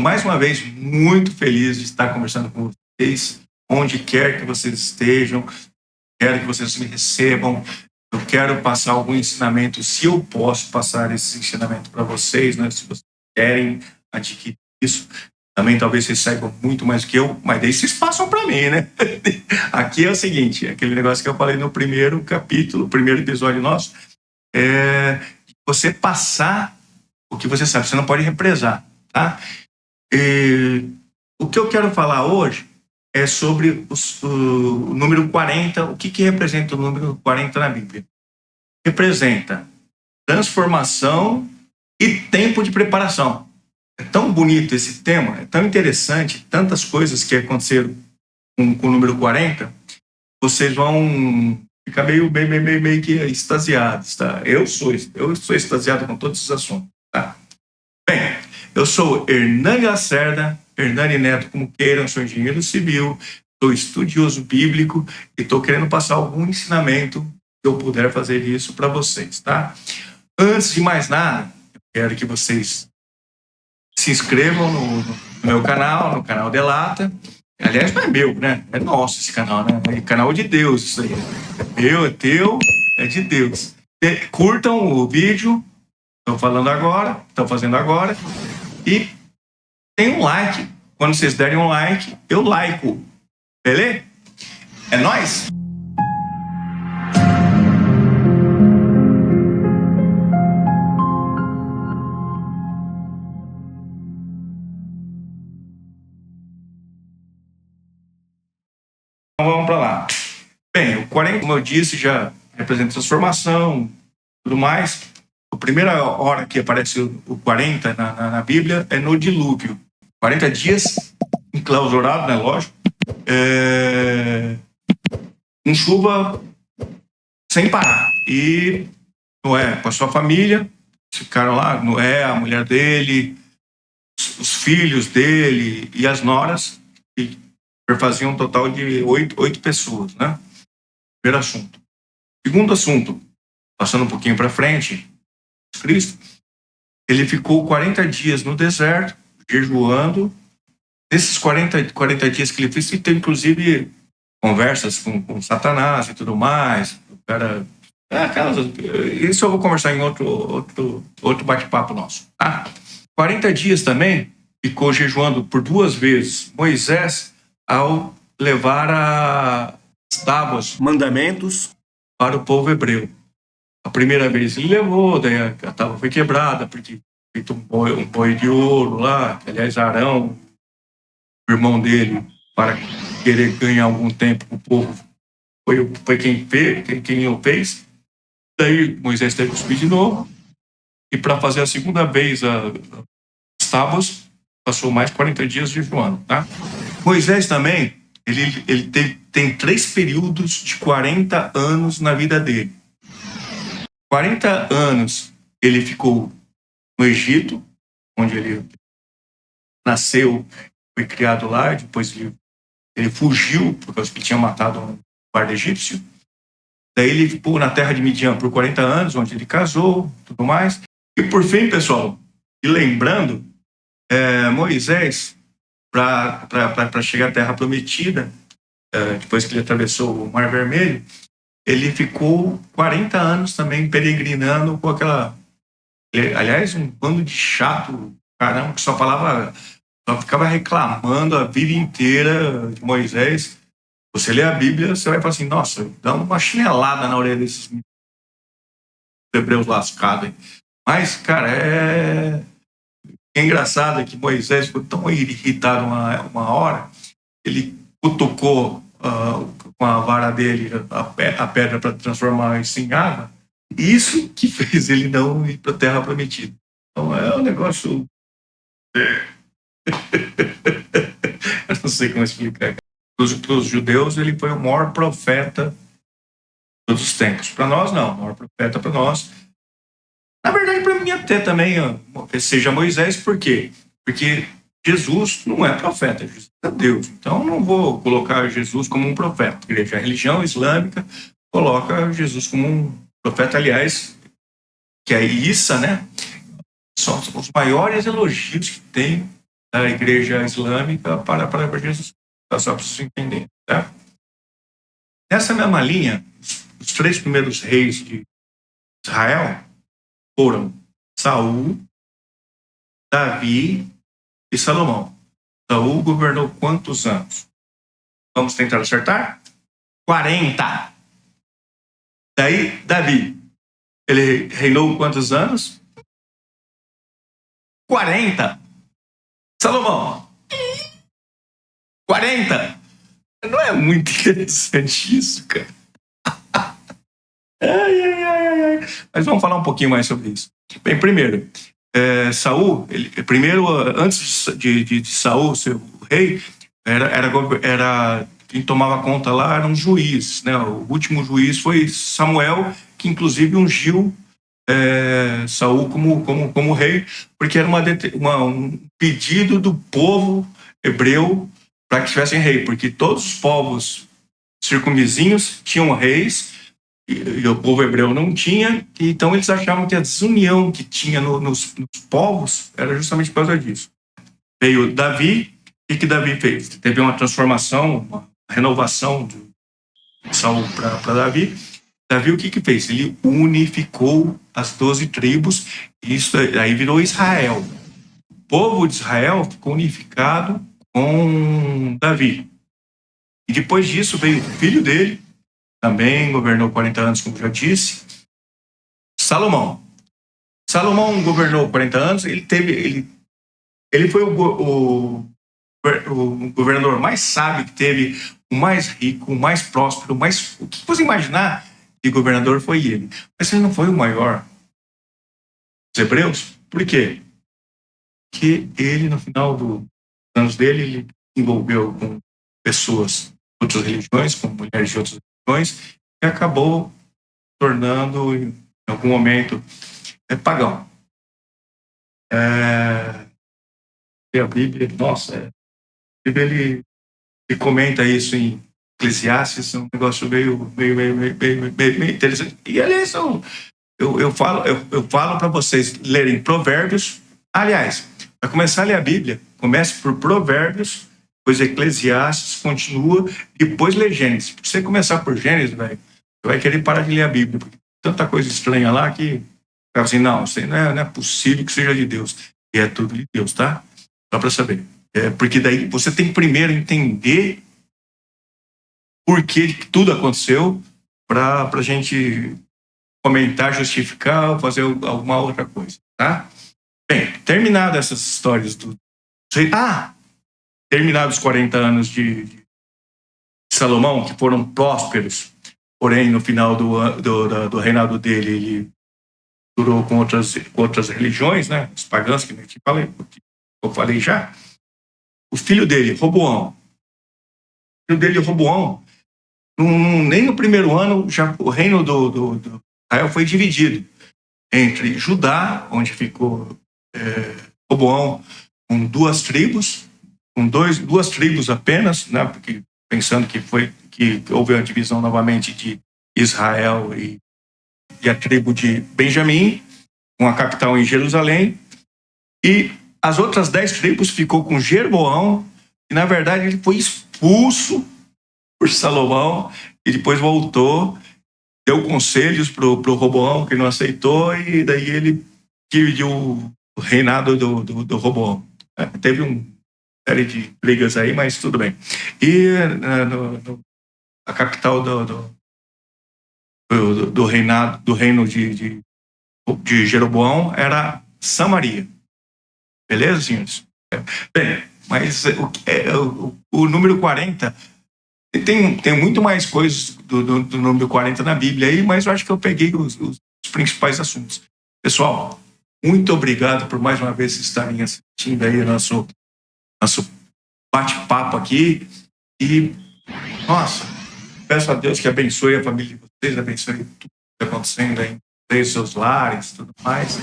Mais uma vez, muito feliz de estar conversando com vocês, onde quer que vocês estejam, quero que vocês me recebam. Eu quero passar algum ensinamento, se eu posso passar esse ensinamento para vocês, né? Se vocês querem adquirir isso, também talvez vocês saibam muito mais que eu, mas daí vocês passam para mim, né? Aqui é o seguinte, aquele negócio que eu falei no primeiro capítulo, primeiro episódio nosso, é você passar o que você sabe, você não pode represar, tá? O que eu quero falar hoje é sobre o número 40. O que representa o número 40 na Bíblia? Representa transformação e tempo de preparação. É tão bonito esse tema, é tão interessante, tantas coisas que aconteceram com o número 40, vocês vão ficar meio que extasiados, tá? Eu sou extasiado com todos esses assuntos, tá? Bem, eu sou Hernani Lacerda, Hernani Neto, como queiram, sou engenheiro civil, sou estudioso bíblico e estou querendo passar algum ensinamento, se eu puder fazer isso para vocês, tá? Antes de mais nada, eu quero que vocês se inscrevam no meu canal, no canal Delata. Aliás, não é meu, né? É nosso esse canal, né? É canal de Deus isso aí. É meu, é teu, é de Deus. Curtam o vídeo, estou fazendo agora, e tem um like. Quando vocês derem um like, eu laico. Beleza? É nóis? Então vamos para lá. Bem, o 40, como eu disse, já representa transformação, tudo mais. A primeira hora que aparece o 40 na Bíblia é no dilúvio. 40 dias enclausurado, né? Lógico. Com chuva sem parar. E Noé, com a sua família, ficaram lá, Noé, a mulher dele, os filhos dele e as noras, que faziam um total de 8 pessoas, né? Primeiro assunto. Segundo assunto, passando um pouquinho para frente, Cristo, ele ficou 40 dias no deserto, jejuando. Nesses 40 dias que ele fez, ele teve, inclusive, conversas com Satanás e tudo mais. O cara... isso eu vou conversar em outro bate-papo nosso. 40 dias também ficou jejuando por 2 vezes Moisés ao levar as tábuas, mandamentos para o povo hebreu. A primeira vez ele levou, daí a tábua foi quebrada, porque feito um boi de ouro lá, que, aliás, Arão, o irmão dele, para querer ganhar algum tempo com o povo, foi quem o fez. Daí Moisés teve que subir de novo, e para fazer a segunda vez as tábuas, passou mais 40 dias jejuando, tá? Moisés também, ele tem 3 períodos de 40 anos na vida dele. 40 anos ele ficou no Egito, onde ele nasceu, foi criado lá, depois ele fugiu, por causa que ele tinha matado um guarda egípcio. Daí ele ficou na terra de Midian por 40 anos, onde ele casou, tudo mais. E por fim, pessoal, e lembrando, Moisés, para chegar à terra prometida, depois que ele atravessou o Mar Vermelho, ele ficou 40 anos também peregrinando com aquela... Aliás, um bando de chato, caramba, que só ficava reclamando a vida inteira de Moisés. Você lê a Bíblia, você vai falar assim, nossa, dá uma chinelada na orelha desses hebreus lascados. Hein? Mas, cara, é engraçado que Moisés ficou tão irritado uma hora, ele cutucou com a vara dele a pedra para transformar isso em água. Isso que fez ele não ir para a Terra Prometida. Então é um negócio... Eu não sei como explicar. Para os judeus, ele foi o maior profeta de todos os tempos. Para nós, não. O maior profeta para nós. Na verdade, para mim até também seja Moisés. Por quê? Porque Jesus não é profeta, Jesus é Deus. Então, não vou colocar Jesus como um profeta. A religião islâmica coloca Jesus como um profeta, aliás, que é Issa, né? São os maiores elogios que tem da igreja islâmica para Jesus. Só para vocês entenderem. Tá? Nessa mesma linha, os 3 primeiros reis de Israel foram Saul, Davi e Salomão. Saul governou quantos anos? Vamos tentar acertar? 40. Daí, Davi, ele reinou quantos anos? 40. Salomão, 40. Não é muito interessante isso, cara? Ai. Mas vamos falar um pouquinho mais sobre isso. Bem, primeiro, Saul, antes de Saul ser o rei, era quem tomava conta lá era um juiz, né? O último juiz foi Samuel, que inclusive ungiu Saul como rei, porque era um pedido do povo hebreu para que tivessem rei, porque todos os povos circunvizinhos tinham reis e o povo hebreu não tinha, então eles achavam que a desunião que tinha nos povos era justamente por causa disso. Veio Davi, o que Davi fez? Teve uma transformação, uma renovação de Saul para Davi. Davi o que fez? Ele unificou as 12 tribos, e isso aí virou Israel. O povo de Israel ficou unificado com Davi. E depois disso veio o filho dele, também governou 40 anos, como já disse, Salomão. Salomão governou 40 anos, ele foi o governador mais sábio que teve, o mais rico, o mais próspero, o que você imaginar de governador foi ele. Mas ele não foi o maior dos hebreus. Por quê? Porque ele, no final dos anos dele, ele se envolveu com pessoas de outras religiões, com mulheres de outras religiões, e acabou tornando, em algum momento, pagão. A Bíblia, nossa, a Bíblia ele comenta isso em Eclesiastes, é um negócio meio interessante. E, aliás, eu falo para vocês lerem Provérbios. Aliás, para começar a ler a Bíblia, comece por Provérbios, depois Eclesiastes, continua, depois lê Gênesis. Se você começar por Gênesis, você vai querer parar de ler a Bíblia, porque tanta coisa estranha lá que assim, não, isso não é possível que seja de Deus. E é tudo de Deus, tá? Só para saber. Porque daí você tem que primeiro entender por que tudo aconteceu para a gente comentar, justificar ou fazer alguma outra coisa, tá? Bem, terminadas essas histórias terminados os 40 anos de Salomão, que foram prósperos, porém no final do reinado dele ele durou com outras religiões, né? Os pagãos que eu falei já. O filho dele, Roboão, nem no primeiro ano já o reino do Israel foi dividido entre Judá, onde ficou Roboão, com 2 tribos, com duas tribos apenas, né? Porque pensando que houve a divisão novamente de Israel e a tribo de Benjamim, com a capital em Jerusalém, e as outras 10 tribos ficou com Jeroboão, e na verdade ele foi expulso por Salomão, e depois voltou, deu conselhos para o Roboão, que não aceitou, e daí ele dividiu o reinado do Roboão. Teve uma série de brigas aí, mas tudo bem. E a capital do reino de Jeroboão era Samaria. Beleza, senhores? Bem, mas o número 40 tem muito mais coisas do número 40 na Bíblia aí, mas eu acho que eu peguei os principais assuntos. Pessoal, muito obrigado por mais uma vez estarem assistindo aí o nosso bate-papo aqui. E, nossa, peço a Deus que abençoe a família de vocês, abençoe tudo que está acontecendo aí em seus lares e tudo mais.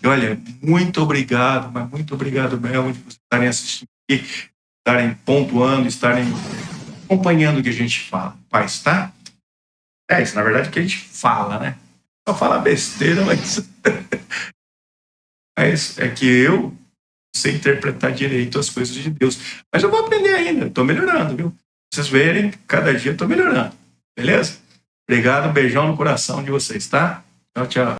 E olha, muito obrigado, mas muito obrigado mesmo de vocês estarem assistindo aqui, estarem pontuando, estarem acompanhando o que a gente faz, tá? Isso, na verdade, o que a gente fala, né? Só fala besteira, mas é que eu sei interpretar direito as coisas de Deus. Mas eu vou aprender ainda, estou melhorando, viu? Vocês verem, cada dia eu estou melhorando. Beleza? Obrigado, um beijão no coração de vocês, tá? Tchau, tchau.